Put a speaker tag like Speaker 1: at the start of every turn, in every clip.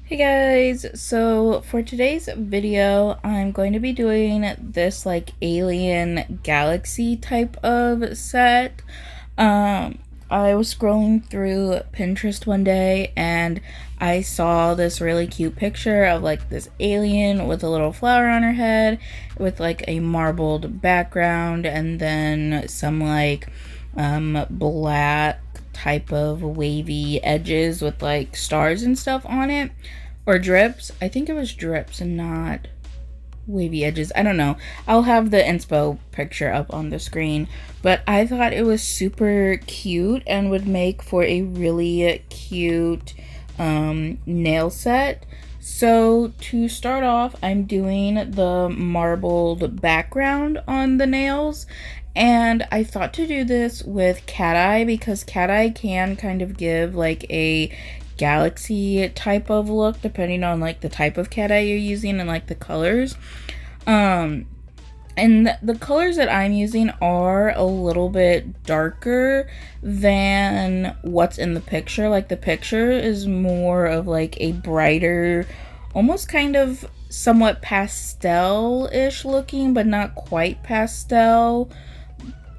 Speaker 1: Hey guys, so for today's video, I'm going to be doing this like alien galaxy type of set. Um, I was scrolling through Pinterest one day and I saw this really cute picture of like this alien with a little flower on her head with like a marbled background and then some like black type of wavy edges with like stars and stuff on it, or drips. I think it was drips and not wavy edges. I don't know. I'll have the inspo picture up on the screen, but I thought it was super cute and would make for a really cute nail set. So to start off, I'm doing the marbled background on the nails, and I thought to do this with cat eye because cat eye can kind of give like a galaxy type of look depending on like the type of cat eye you're using and like the colors. um and the colors that I'm using are a little bit darker than what's in the picture. Like the picture is more of like a brighter, almost kind of somewhat pastel-ish looking, but not quite pastel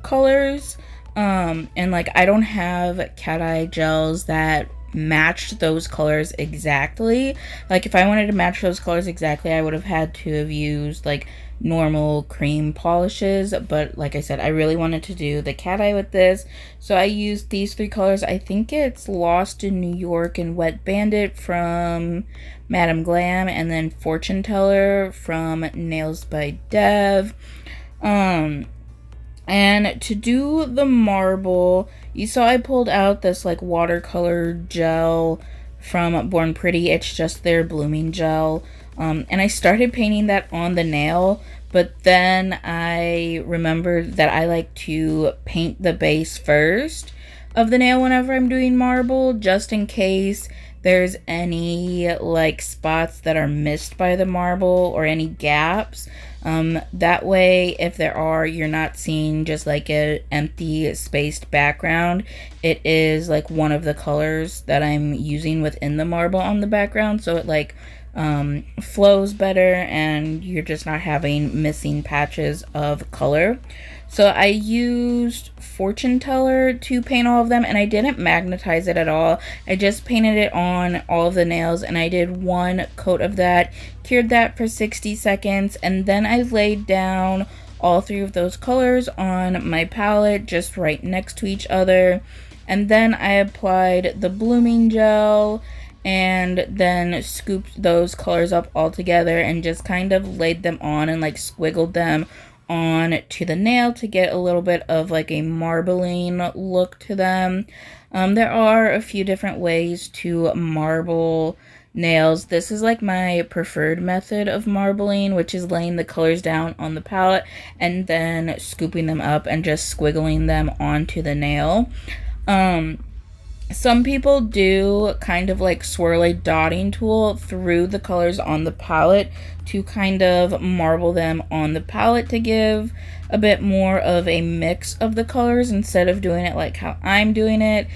Speaker 1: colors. And like I don't have cat eye gels that matched those colors exactly. Like if I wanted to match those colors exactly, I would have had to have used like normal cream polishes, but like I said, I really wanted to do the cat eye with this, so I used these three colors. I think it's Lost in New York and Wet Bandit from Madame Glam, and then Fortune Teller from Nails by Dev. And to do the marble, you saw I pulled out this like watercolor gel from Born Pretty. It's just their blooming gel. And I started painting that on the nail, but then I remembered that I like to paint the base first of the nail whenever I'm doing marble, just in case there's any like spots that are missed by the marble or any gaps. That way, if there are, you're not seeing just like an empty spaced background. It is like one of the colors that I'm using within the marble on the background, so it like flows better and you're just not having missing patches of color. So I used Fortune Teller to paint all of them, and I didn't magnetize it at all. I just painted it on all of the nails, and I did one coat of that, cured that for 60 seconds, and then I laid down all three of those colors on my palette just right next to each other. And then I applied the blooming gel and then scooped those colors up all together and just kind of laid them on and like squiggled them on to the nail to get a little bit of like a marbling look to them. There are a few different ways to marble nails. This is like my preferred method of marbling, which is laying the colors down on the palette and then scooping them up and just squiggling them onto the nail. Some people do kind of like swirl a dotting tool through the colors on the palette to kind of marble them on the palette to give a bit more of a mix of the colors instead of doing it like how I'm doing it.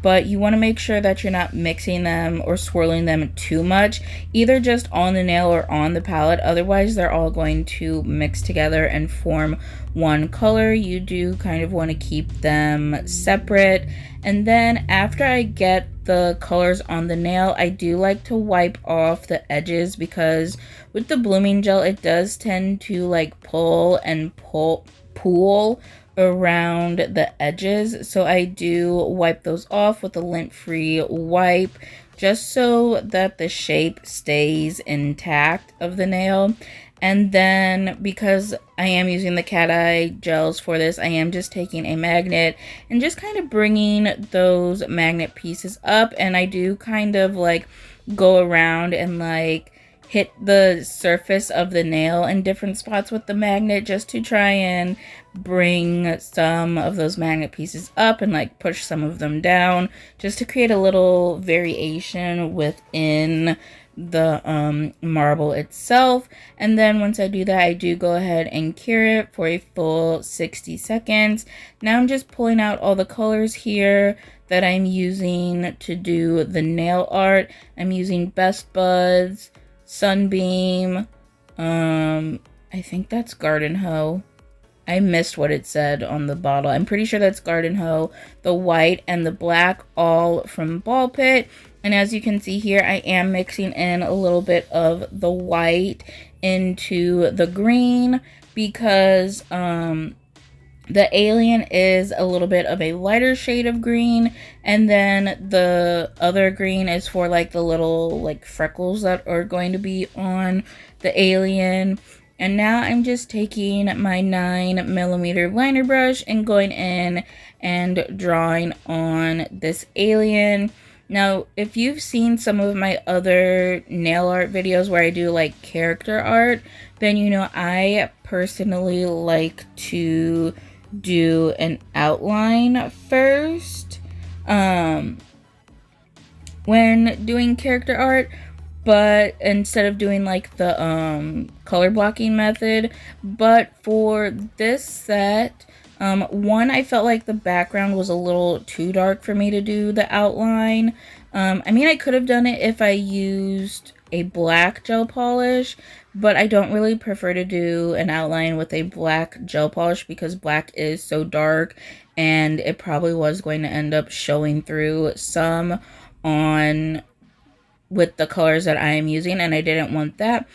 Speaker 1: But you want to make sure that you're not mixing them or swirling them too much, either just on the nail or on the palette. Otherwise, they're all going to mix together and form one color. You do kind of want to keep them separate. And then after I get the colors on the nail, I do like to wipe off the edges because with the blooming gel, it does tend to like pool around the edges. So I do wipe those off with a lint-free wipe just so that the shape stays intact of the nail. And then because I am using the cat eye gels for this, I am just taking a magnet and just kind of bringing those magnet pieces up, and I do kind of like go around and like hit the surface of the nail in different spots with the magnet just to try and bring some of those magnet pieces up and like push some of them down just to create a little variation within the marble itself. And then once I do that, I do go ahead and cure it for a full 60 seconds. Now I'm just pulling out all the colors here that I'm using to do the nail art. I'm using Best Buds, Sunbeam, I think that's Garden Hoe. I missed what it said on the bottle. I'm pretty sure that's Garden Hoe, the white and the black, all from Ball Pit. And as you can see here, I am mixing in a little bit of the white into the green because the alien is a little bit of a lighter shade of green, and then the other green is for like the little like freckles that are going to be on the alien. And now I'm just taking my 9mm liner brush and going in and drawing on this alien. Now, if you've seen some of my other nail art videos where I do like character art, then you know I personally like to do an outline first when doing character art, but instead of doing like the color blocking method. But for this set, one, I felt like the background was a little too dark for me to do the outline. I mean, I could have done it if I used a black gel polish, but I don't really prefer to do an outline with a black gel polish because black is so dark and it probably was going to end up showing through some on with the colors that I am using, and I didn't want that.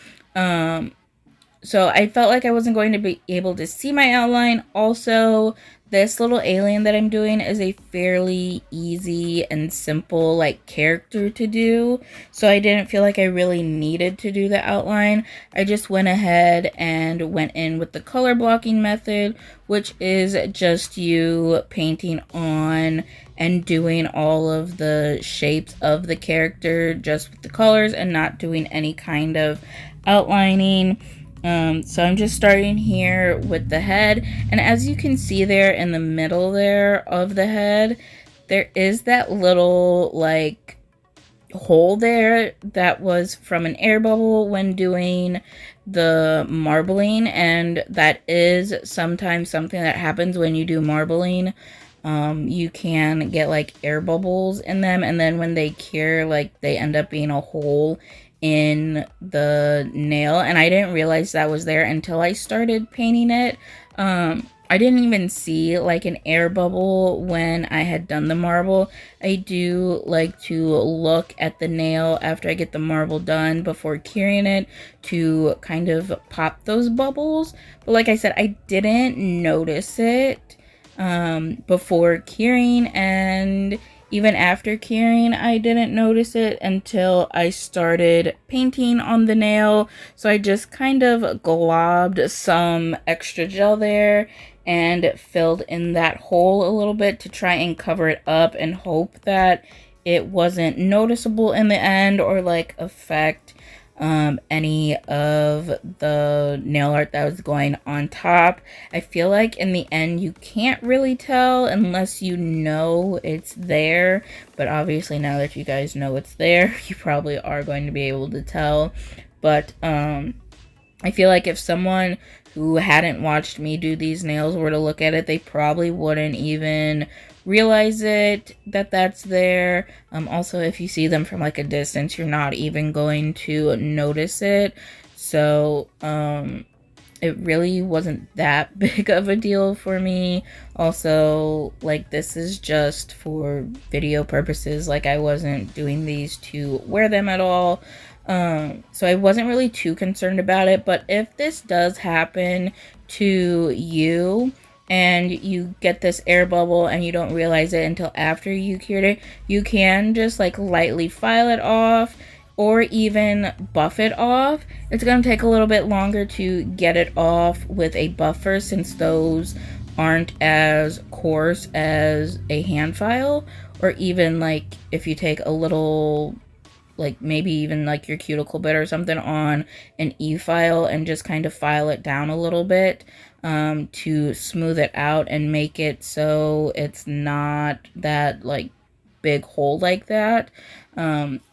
Speaker 1: So I felt like I wasn't going to be able to see my outline. Also, this little alien that I'm doing is a fairly easy and simple like character to do. So I didn't feel like I really needed to do the outline. I just went ahead and went in with the color blocking method, which is just you painting on and doing all of the shapes of the character just with the colors and not doing any kind of outlining. So I'm just starting here with the head, and as you can see there in the middle there of the head, there is that little like hole there that was from an air bubble when doing the marbling, and that is sometimes something that happens when you do marbling. You can get like air bubbles in them, and then when they cure, like they end up being a hole in the nail, and I didn't realize that was there until I started painting it. I didn't even see like an air bubble when I had done the marble. I do like to look at the nail after I get the marble done before curing it to kind of pop those bubbles. But like I said, I didn't notice it before curing, and even after curing, I didn't notice it until I started painting on the nail. So I just kind of globbed some extra gel there and filled in that hole a little bit to try and cover it up and hope that it wasn't noticeable in the end or like affect any of the nail art that was going on top. I feel like in the end you can't really tell unless you know it's there, but obviously now that you guys know it's there, you probably are going to be able to tell. But I feel like if someone who hadn't watched me do these nails were to look at it, they probably wouldn't even realize it, that that's there. Also, if you see them from like a distance, you're not even going to notice it. So it really wasn't that big of a deal for me. Also, like, this is just for video purposes. Like, I wasn't doing these to wear them at all. So I wasn't really too concerned about it. But if this does happen to you and you get this air bubble and you don't realize it until after you cured it, you can just like lightly file it off or even buff it off. It's going to take a little bit longer to get it off with a buffer since those aren't as coarse as a hand file, or even like if you take a little like maybe even like your cuticle bit or something on an e-file and just kind of file it down a little bit to smooth it out and make it so it's not that like big hole like that.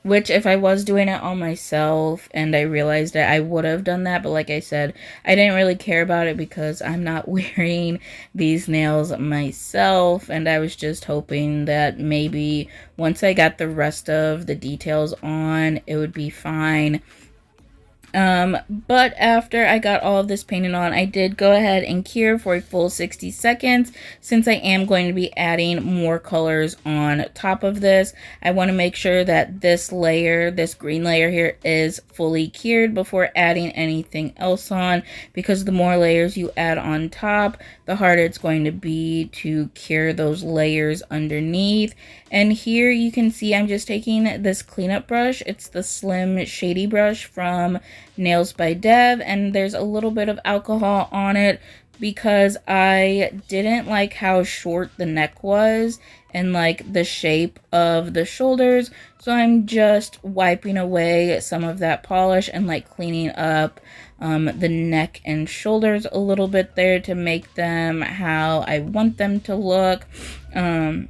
Speaker 1: Which if I was doing it on myself and I realized it, I would have done that. But like I said, I didn't really care about it because I'm not wearing these nails myself. And I was just hoping that maybe once I got the rest of the details on, it would be fine. But after I got all of this painted on, I did go ahead and cure for a full 60 seconds since I am going to be adding more colors on top of this. I want to make sure that this layer, this green layer here, is fully cured before adding anything else on, because the more layers you add on top, the harder it's going to be to cure those layers underneath. And here you can see I'm just taking this cleanup brush. It's the Slim Shady brush from Nails by Dev, and there's a little bit of alcohol on it because I didn't like how short the neck was and like the shape of the shoulders. So I'm just wiping away some of that polish and like cleaning up the neck and shoulders a little bit there to make them how I want them to look. And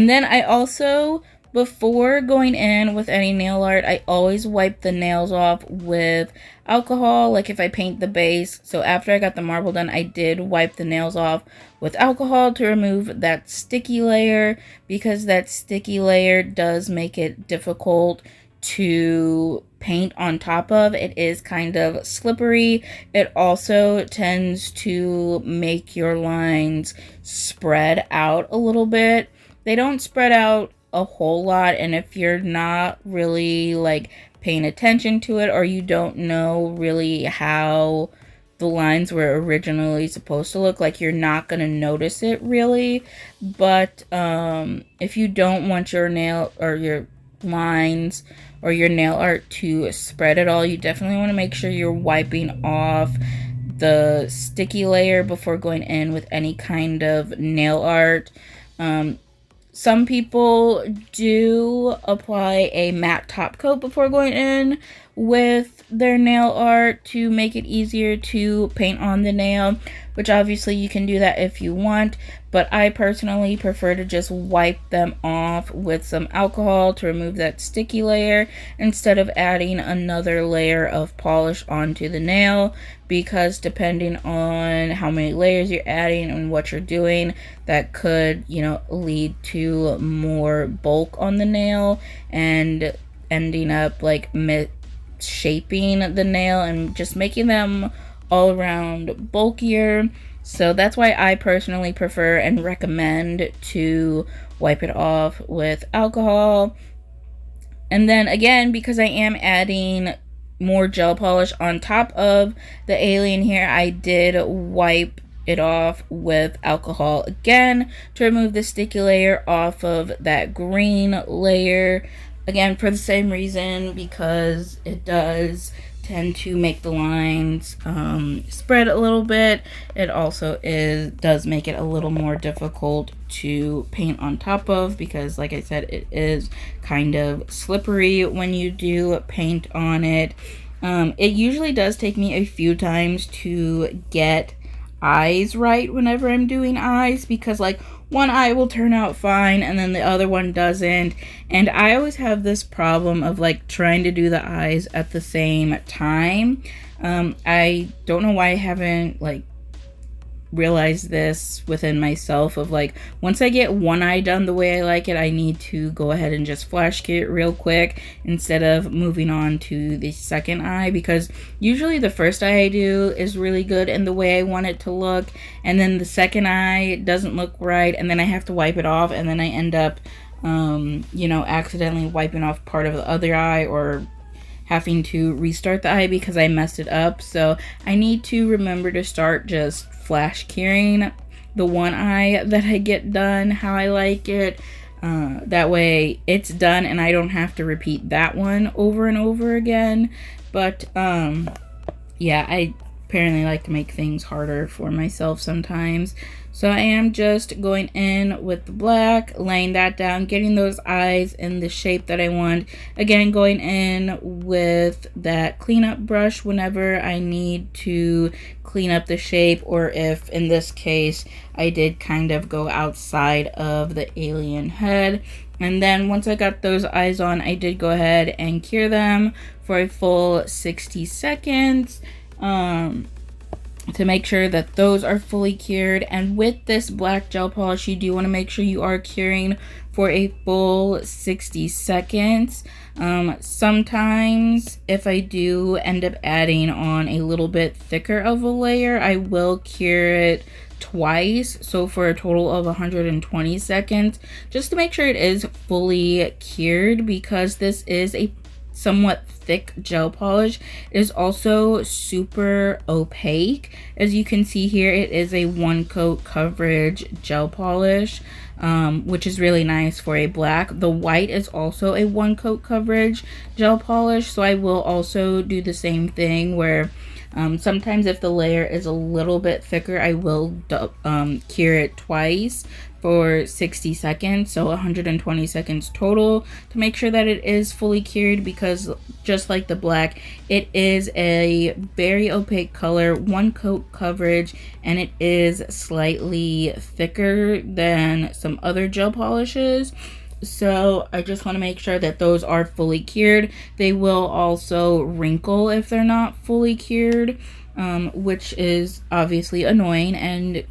Speaker 1: then I also, before going in with any nail art, I always wipe the nails off with alcohol, like if I paint the base. So after I got the marble done, I did wipe the nails off with alcohol to remove that sticky layer, because that sticky layer does make it difficult to paint on top of. It is kind of slippery. It also tends to make your lines spread out a little bit. They don't spread out a whole lot, and if you're not really like paying attention to it, or you don't know really how the lines were originally supposed to look, like, you're not going to notice it really. But if you don't want your nail or your lines or your nail art to spread at all, you definitely want to make sure you're wiping off the sticky layer before going in with any kind of nail art. Some people do apply a matte top coat before going in with their nail art to make it easier to paint on the nail, which obviously you can do that if you want, but I personally prefer to just wipe them off with some alcohol to remove that sticky layer instead of adding another layer of polish onto the nail, because depending on how many layers you're adding and what you're doing, that could, you know, lead to more bulk on the nail and ending up like shaping the nail and just making them all around bulkier. So that's why I personally prefer and recommend to wipe it off with alcohol. And then again, because I am adding more gel polish on top of the alien here, I did wipe it off with alcohol again to remove the sticky layer off of that green layer. Again, for the same reason, because it does tend to make the lines spread a little bit. It also does make it a little more difficult to paint on top of, because like I said, it is kind of slippery when you do paint on it. It usually does take me a few times to get eyes right whenever I'm doing eyes, because like one eye will turn out fine and then the other one doesn't, and I always have this problem of like trying to do the eyes at the same time. I don't know why I haven't like realized this within myself, of like, once I get one eye done the way I like it, I need to go ahead and just flash kit real quick instead of moving on to the second eye, because usually the first eye I do is really good in the way I want it to look, and then the second eye doesn't look right, and then I have to wipe it off, and then I end up you know, accidentally wiping off part of the other eye, or having to restart the eye because I messed it up. So I need to remember to start just flash curing the one eye that I get done how I like it. That way it's done and I don't have to repeat that one over and over again. But yeah, apparently like to make things harder for myself sometimes. So I am just going in with the black, laying that down, getting those eyes in the shape that I want. Again, going in with that cleanup brush whenever I need to clean up the shape, or if in this case I did kind of go outside of the alien head. And then once I got those eyes on, I did go ahead and cure them for a full 60 seconds. To make sure that those are fully cured. And with this black gel polish, you do want to make sure you are curing for a full 60 seconds. Sometimes if I do end up adding on a little bit thicker of a layer, I will cure it twice, so for a total of 120 seconds, just to make sure it is fully cured, because this is a somewhat thick gel polish. It is also super opaque. As you can see here, it is a 1-coat coverage gel polish, which is really nice for a black. The white is also a 1-coat coverage gel polish, so I will also do the same thing where sometimes if the layer is a little bit thicker, I will cure it twice for 60 seconds, so 120 seconds total, to make sure that it is fully cured, because just like the black, it is a very opaque color, 1-coat coverage, and it is slightly thicker than some other gel polishes. So I just want to make sure that those are fully cured. They will also wrinkle if they're not fully cured, which is obviously annoying and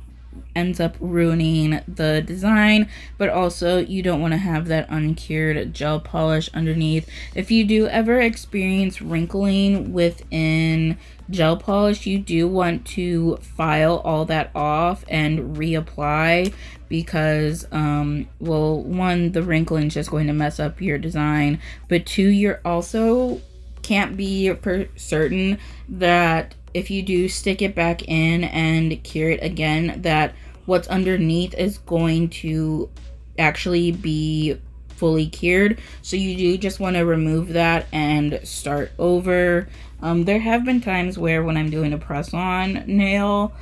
Speaker 1: ends up ruining the design. But also, you don't want to have that uncured gel polish underneath. If you do ever experience wrinkling within gel polish, you do want to file all that off and reapply, because well, one, the wrinkling is just going to mess up your design, but two, you're also can't be for certain that if you do stick it back in and cure it again, that what's underneath is going to actually be fully cured. So you do just want to remove that and start over. There have been times where when I'm doing a press-on nail,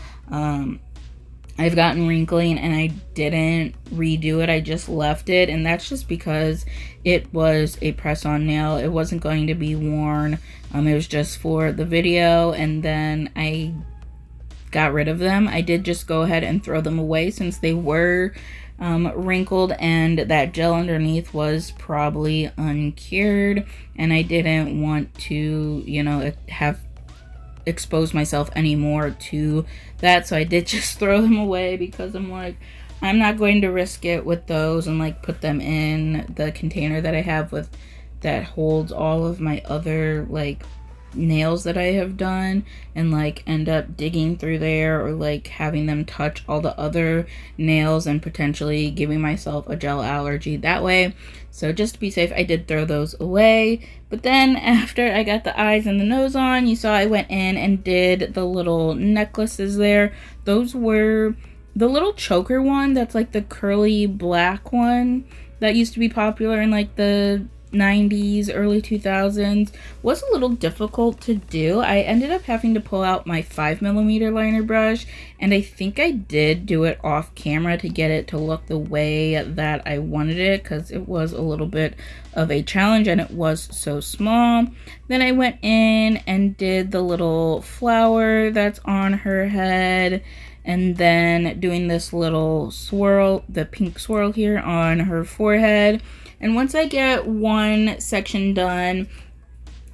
Speaker 1: I've gotten wrinkling and I didn't redo it. I just left it, and that's just because it was a press-on nail. It wasn't going to be worn. It was just for the video, and then I got rid of them. I did just go ahead and throw them away since they were wrinkled and that gel underneath was probably uncured, and I didn't want to, you know, have expose myself anymore to that. So I did just throw them away, because I'm like, I'm not going to risk it with those and like put them in the container that I have with that holds all of my other like nails that I have done, and like end up digging through there, or like having them touch all the other nails and potentially giving myself a gel allergy that way. So just to be safe, I did throw those away. But then after I got the eyes and the nose on, you saw I went in and did the little necklaces there. Those were the little choker one that's like the curly black one that used to be popular in like the 90s, early 2000s, was a little difficult to do. I ended up having to pull out my 5mm liner brush, and I think I did do it off camera to get it to look the way that I wanted it, because it was a little bit of a challenge and it was so small. Then I went in and did the little flower that's on her head, and then doing this little swirl, the pink swirl here on her forehead. And once I get one section done,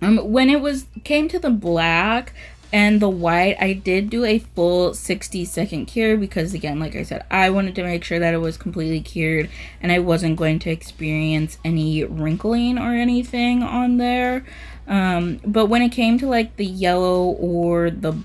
Speaker 1: when it came to the black and the white, I did do a full 60-second cure, because again, like I said, I wanted to make sure that it was completely cured and I wasn't going to experience any wrinkling or anything on there. But when it came to like the yellow or the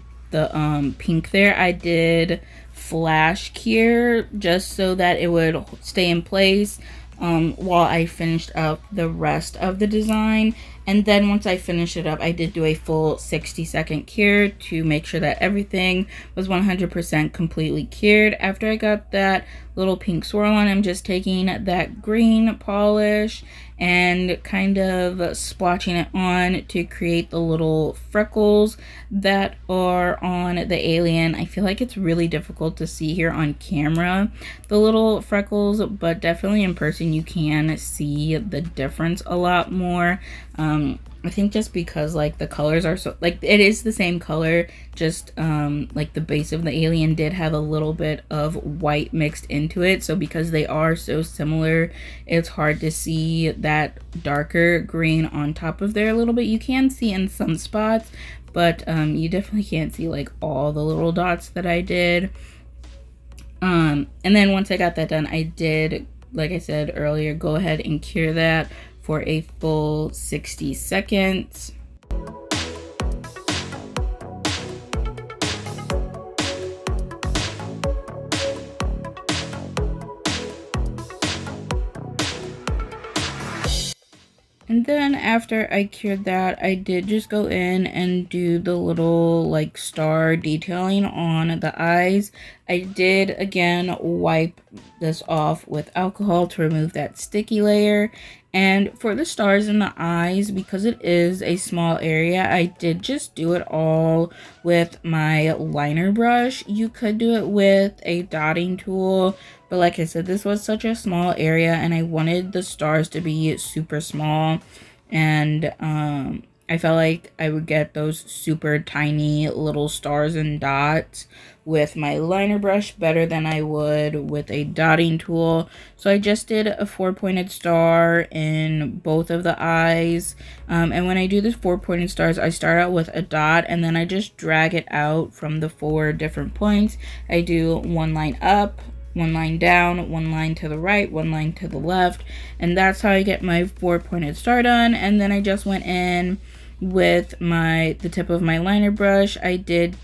Speaker 1: pink there, I did flash cure just so that it would stay in place while I finished up the rest of the design. And then once I finished it up, I did do a full 60-second cure to make sure that everything was 100% completely cured. After I got that little pink swirl on, I'm just taking that green polish and kind of splotching it on to create the little freckles that are on the alien. I feel like it's really difficult to see here on camera, the little freckles, but definitely in person you can see the difference a lot more. I think just because like the colors are so, like, it is the same color, just like the base of the alien did have a little bit of white mixed into it, so because they are so similar, it's hard to see that darker green on top of there a little bit. You can see in some spots, but you definitely can't see like all the little dots that I did. And then once I got that done, I did, like I said earlier, go ahead and cure that for a full 60 seconds. And then after I cured that, I did just go in and do the little like star detailing on the eyes. I did again wipe this off with alcohol to remove that sticky layer. And for the stars in the eyes, because it is a small area, I did just do it all with my liner brush. You could do it with a dotting tool, but like I said, this was such a small area and I wanted the stars to be super small. And I felt like I would get those super tiny little stars and dots with my liner brush better than I would with a dotting tool. So I just did a 4-pointed star in both of the eyes. And when I do this 4-pointed stars, I start out with a dot and then I just drag it out from the 4 different points. I do one line up, one line down, one line to the right, one line to the left, and that's how I get my 4-pointed star done. And then I just went in with the tip of my liner brush. I did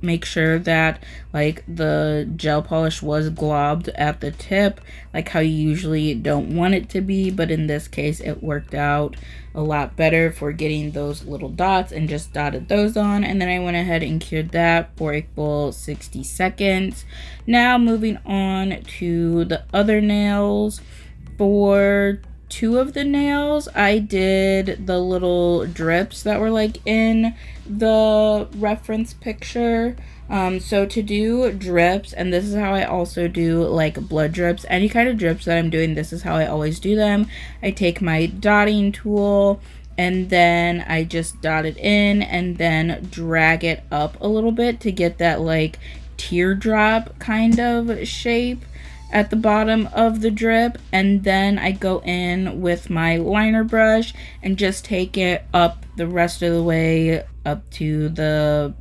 Speaker 1: make sure that like the gel polish was globbed at the tip, like how you usually don't want it to be, but in this case it worked out a lot better for getting those little dots, and just dotted those on. And then I went ahead and cured that for a full 60 seconds. Now moving on to the other nails. For 2 of the nails, I did the little drips that were like in the reference picture. So to do drips, and this is how I also do like blood drips, any kind of drips that I'm doing, this is how I always do them. I take my dotting tool and then I just dot it in and then drag it up a little bit to get that like teardrop kind of shape at the bottom of the drip. And then I go in with my liner brush and just take it up the rest of the way up to the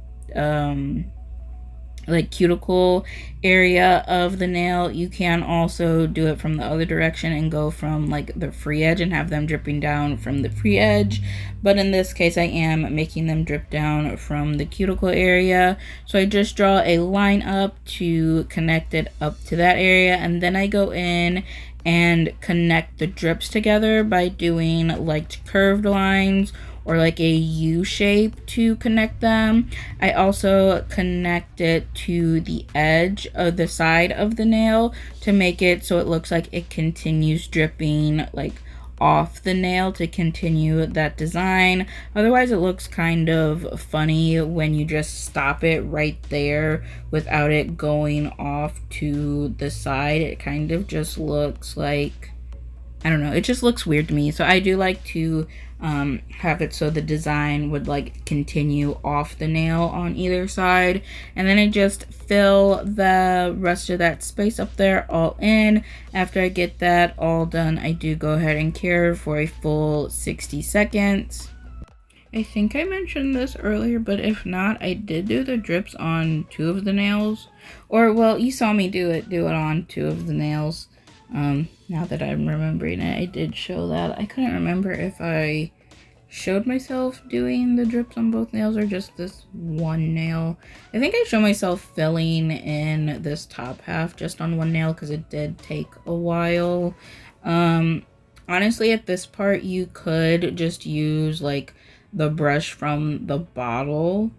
Speaker 1: like cuticle area of the nail. You can also do it from the other direction and go from like the free edge and have them dripping down from the free edge, but in this case I am making them drip down from the cuticle area. So I just draw a line up to connect it up to that area, and then I go in and connect the drips together by doing like curved lines or like a U shape to connect them. I also connect it to the edge of the side of the nail to make it so it looks like it continues dripping like off the nail to continue that design. Otherwise it looks kind of funny when you just stop it right there without it going off to the side. It kind of just looks like, I don't know, it just looks weird to me. So I do like to have it so the design would like continue off the nail on either side. And then I just fill the rest of that space up there all in. After I get that all done, I do go ahead and cure for a full 60 seconds. I think I mentioned this earlier, but if not, I did do the drips on 2 of the nails. Or, well, you saw me do it on 2 of the nails. Now that I'm remembering it, I did show that. I couldn't remember if I showed myself doing the drips on both nails or just this one nail. I think I showed myself filling in this top half just on one nail because it did take a while. Honestly, at this part, you could just use like the brush from the bottle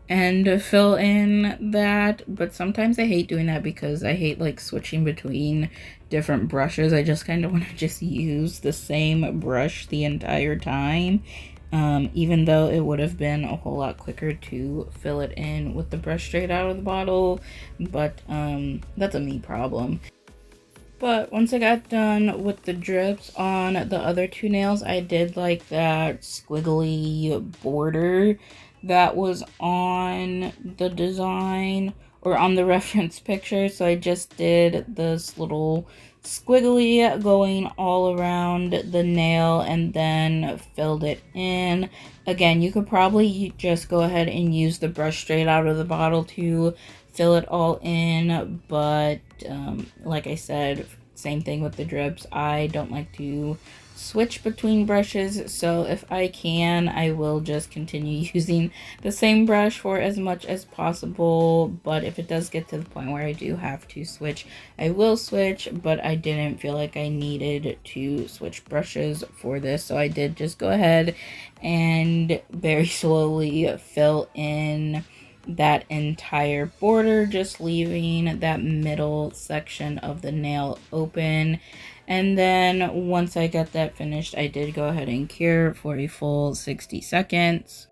Speaker 1: and fill in that, but sometimes I hate doing that because I hate like switching between different brushes. I just kind of want to just use the same brush the entire time, even though it would have been a whole lot quicker to fill it in with the brush straight out of the bottle, but that's a me problem. But once I got done with the drips on the other two nails, I did like that squiggly border that was on the design or on the reference picture. So I just did this little squiggly going all around the nail and then filled it in. Again, you could probably just go ahead and use the brush straight out of the bottle to fill it all in, but like I said, same thing with the drips. I don't like to switch between brushes, so if I can, I will just continue using the same brush for as much as possible. But if it does get to the point where I do have to switch, I will switch, but I didn't feel like I needed to switch brushes for this, so I did just go ahead and very slowly fill in that entire border, just leaving that middle section of the nail open. And then once I got that finished, I did go ahead and cure for a full 60 seconds.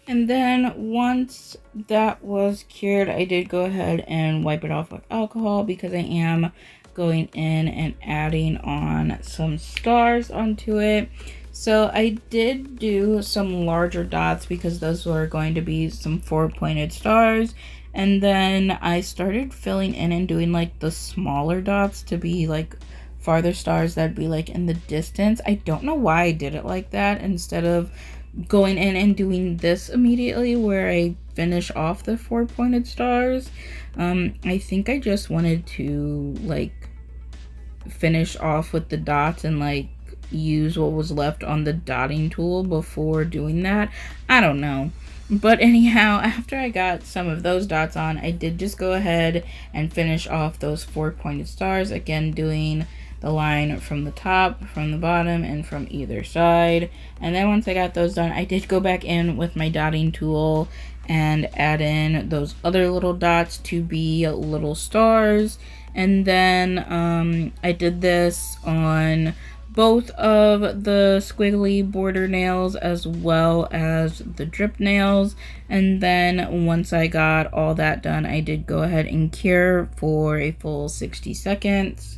Speaker 1: And then once that was cured, I did go ahead and wipe it off with alcohol because I am going in and adding on some stars onto it. So I did do some larger dots because those were going to be some 4-pointed stars. And then I started filling in and doing like the smaller dots to be like farther stars that'd be like in the distance. I don't know why I did it like that instead of going in and doing this immediately where I finish off the 4-pointed stars. I think I just wanted to like finish off with the dots and like use what was left on the dotting tool before doing that. I don't know. But anyhow, after I got some of those dots on, I did just go ahead and finish off those 4-pointed stars, again doing the line from the top, from the bottom, and from either side. And then once I got those done, I did go back in with my dotting tool and add in those other little dots to be little stars. And then I did this on both of the squiggly border nails as well as the drip nails. And then once I got all that done, I did go ahead and cure for a full 60 seconds.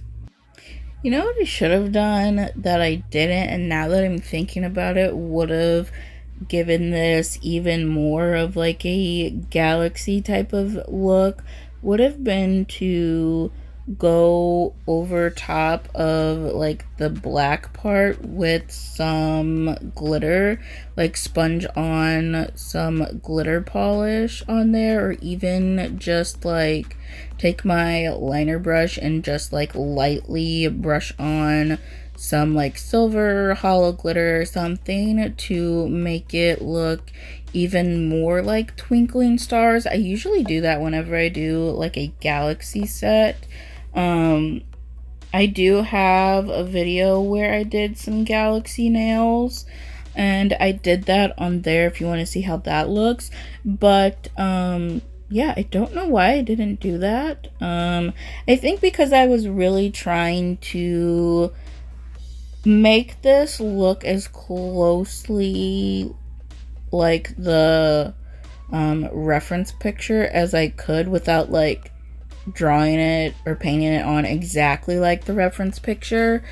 Speaker 1: You know what I should have done that I didn't, and now that I'm thinking about it, would have given this even more of like a galaxy type of look would have been to go over top of like the black part with some glitter, like sponge on some glitter polish on there, or even just like take my liner brush and just like lightly brush on some like silver hollow glitter or something to make it look even more like twinkling stars. I usually do that whenever I do like a galaxy set. I do have a video where I did some galaxy nails, and I did that on there if you want to see how that looks. But yeah, I don't know why I didn't do that. I think because I was really trying to make this look as closely like the reference picture as I could without like drawing it or painting it on exactly like the reference picture.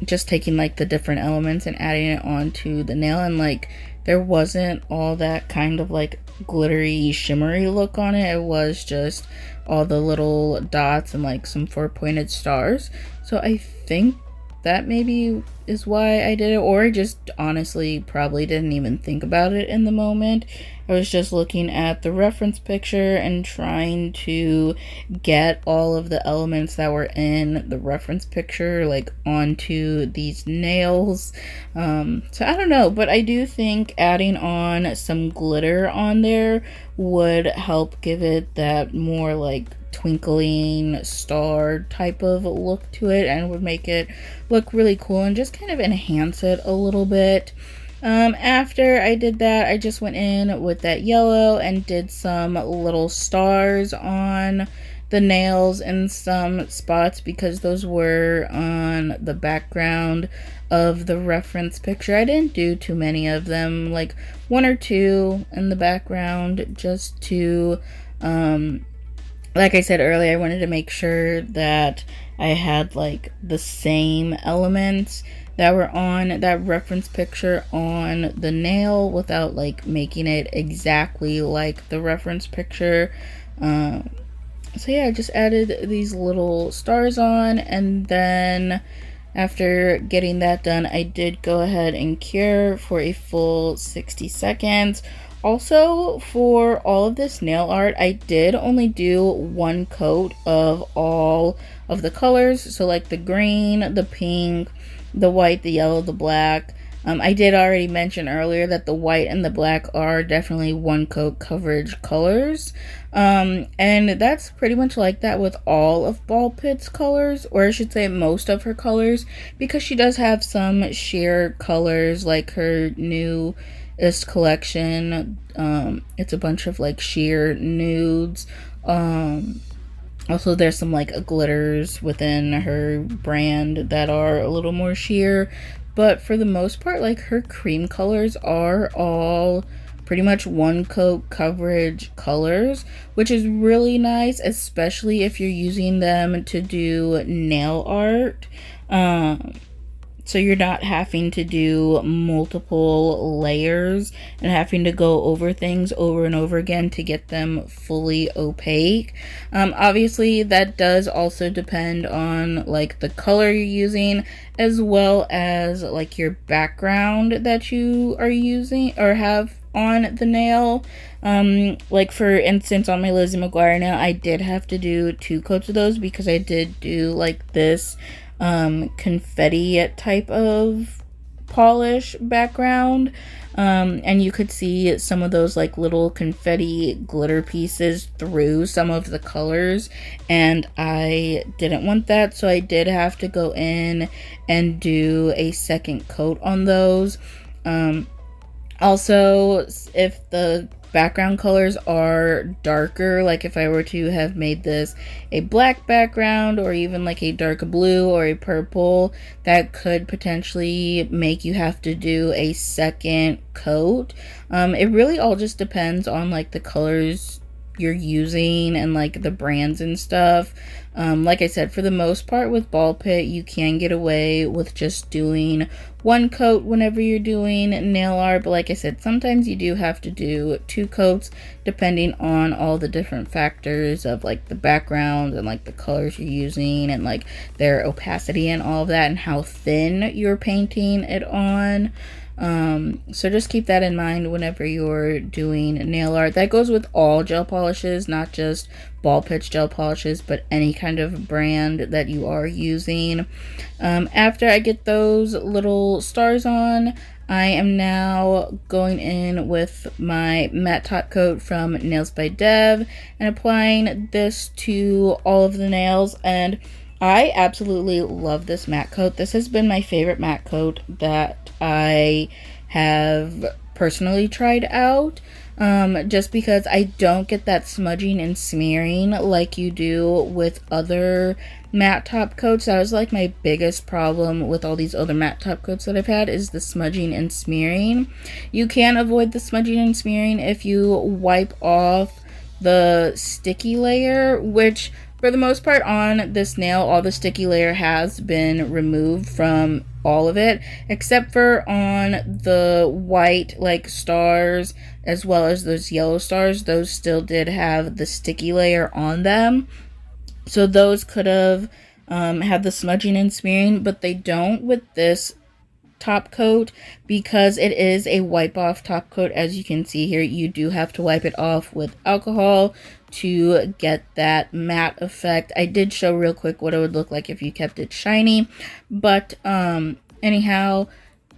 Speaker 1: Just taking like the different elements and adding it onto the nail, and like there wasn't all that kind of like glittery shimmery look on it. It was just all the little dots and like some 4-pointed stars. So I think that maybe is why I did it, or I just honestly probably didn't even think about it in the moment. I was just looking at the reference picture and trying to get all of the elements that were in the reference picture like onto these nails. So I don't know, but I do think adding on some glitter on there would help give it that more like twinkling star type of look to it, and would make it look really cool and just kind of enhance it a little bit. After I did that, I just went in with that yellow and did some little stars on the nails in some spots because those were on the background of the reference picture. I didn't do too many of them, like 1 or 2 in the background, just to like I said earlier, I wanted to make sure that I had like the same elements that were on that reference picture on the nail without like making it exactly like the reference picture. So yeah, I just added these little stars on, and then after getting that done, I did go ahead and cure for a full 60 seconds. Also, for all of this nail art, I did only do 1 coat of all of the colors. So like the green, the pink, the white, the yellow, the black. I did already mention earlier that the white and the black are definitely 1 coat coverage colors. And that's pretty much like that with all of Ball Pit's colors, or I should say most of her colors, because she does have some sheer colors like her newest collection. It's a bunch of like sheer nudes. Also, there's some like glitters within her brand that are a little more sheer, but for the most part, like her cream colors are all pretty much 1 coat coverage colors, which is really nice, especially if you're using them to do nail art. So you're not having to do multiple layers and having to go over things over and over again to get them fully opaque. Obviously, that does also depend on like the color you're using, as well as like your background that you are using or have on the nail. Like for instance, on my Lizzie McGuire nail, I did have to do 2 coats of those because I did do like this confetti type of polish background, and you could see some of those like little confetti glitter pieces through some of the colors, and I didn't want that, so I did have to go in and do a 2nd coat on those. Also, if the background colors are darker, like if I were to have made this a black background or even like a dark blue or a purple, that could potentially make you have to do a 2nd coat. It really all just depends on like the colors you're using and like the brands and stuff. Like I said, for the most part with ball pit, you can get away with just doing one coat whenever you're doing nail art, but like I said, sometimes you do have to do 2 coats depending on all the different factors of like the background and like the colors you're using and like their opacity and all of that and how thin you're painting it on. So just keep that in mind whenever you're doing nail art. That goes with all gel polishes, not just ball pitch gel polishes, but any kind of brand that you are using. After I get those little stars on, I am now going in with my matte top coat from Nails by Dev and applying this to all of the nails, and I absolutely love this matte coat. This has been my favorite matte coat that I have personally tried out, just because I don't get that smudging and smearing like you do with other matte top coats. That was like my biggest problem with all these other matte top coats that I've had, is the smudging and smearing. You can avoid the smudging and smearing if you wipe off the sticky layer, which for the most part on this nail, all the sticky layer has been removed from all of it, except for on the white like stars as well as those yellow stars. Those still did have the sticky layer on them, so those could have had the smudging and smearing, but they don't with this top coat because it is a wipe off top coat. As you can see here, you do have to wipe it off with alcohol to get that matte effect. I did show real quick what it would look like if you kept it shiny, but anyhow,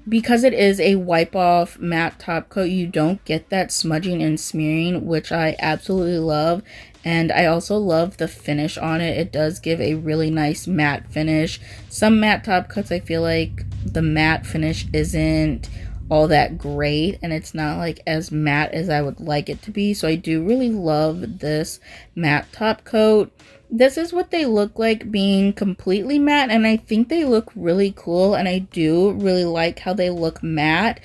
Speaker 1: because it is a wipe off matte top coat, you don't get that smudging and smearing, which I absolutely love. And I also love the finish on it. It does give a really nice matte finish. Some matte top coats, I feel like the matte finish isn't all that great and it's not like as matte as I would like it to be. So I do really love this matte top coat. This is what they look like being completely matte, and I think they look really cool, and I do really like how they look matte.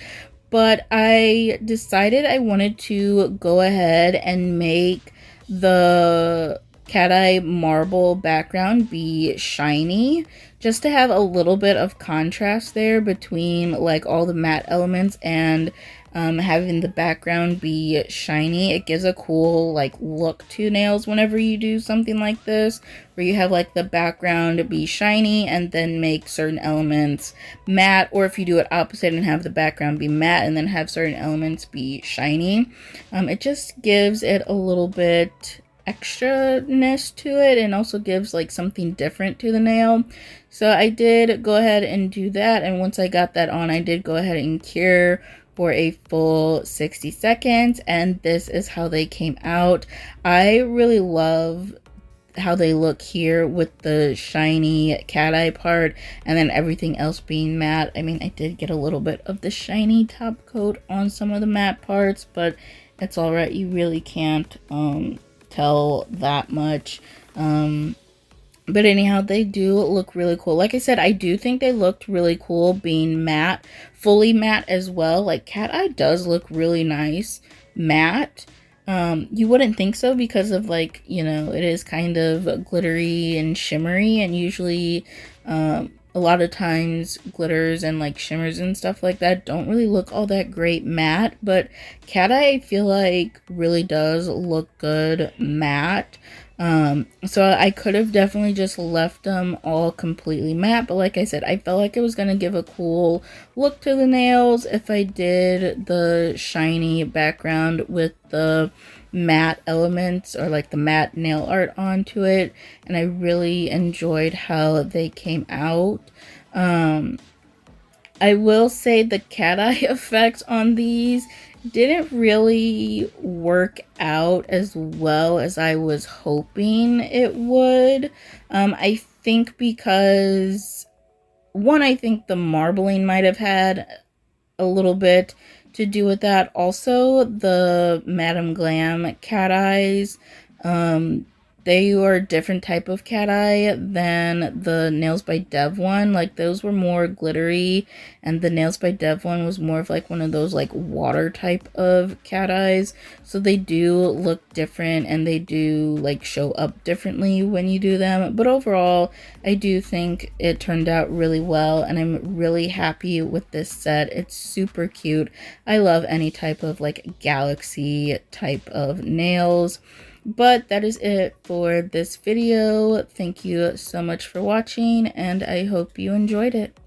Speaker 1: But I decided I wanted to go ahead and make the cat eye marble background be shiny, just to have a little bit of contrast there between like all the matte elements and having the background be shiny. It gives a cool like look to nails whenever you do something like this, where you have like the background be shiny and then make certain elements matte, or if you do it opposite and have the background be matte and then have certain elements be shiny. It just gives it a little bit extra-ness to it and also gives like something different to the nail. So I did go ahead and do that, and once I got that on, I did go ahead and cure for a full 60 seconds, and this is how they came out. I really love how they look here with the shiny cat eye part and then everything else being matte. I mean, I did get a little bit of the shiny top coat on some of the matte parts, but it's alright. You really can't tell that much. But anyhow, they do look really cool. Like I said, I do think they looked really cool being matte, fully matte as well. Like cat eye does look really nice matte. You wouldn't think so because of like, you know, it is kind of glittery and shimmery, and usually a lot of times glitters and like shimmers and stuff like that don't really look all that great matte, but cat eye I feel like really does look good matte. So I could have definitely just left them all completely matte, but like I said, I felt like it was gonna give a cool look to the nails if I did the shiny background with the matte elements or like the matte nail art onto it, and I really enjoyed how they came out. I will say the cat eye effect on these didn't really work out as well as I was hoping it would. I think because, one, I think the marbling might have had a little bit to do with that. Also, the Madame Glam cat eyes they are a different type of cat eye than the Nails by Dev one. Like, those were more glittery, and the Nails by Dev one was more of like one of those like water type of cat eyes. So they do look different, and they do like show up differently when you do them. But overall, I do think it turned out really well, and I'm really happy with this set. It's super cute. I love any type of like galaxy type of nails. But that is it for this video. Thank you so much for watching, and I hope you enjoyed it.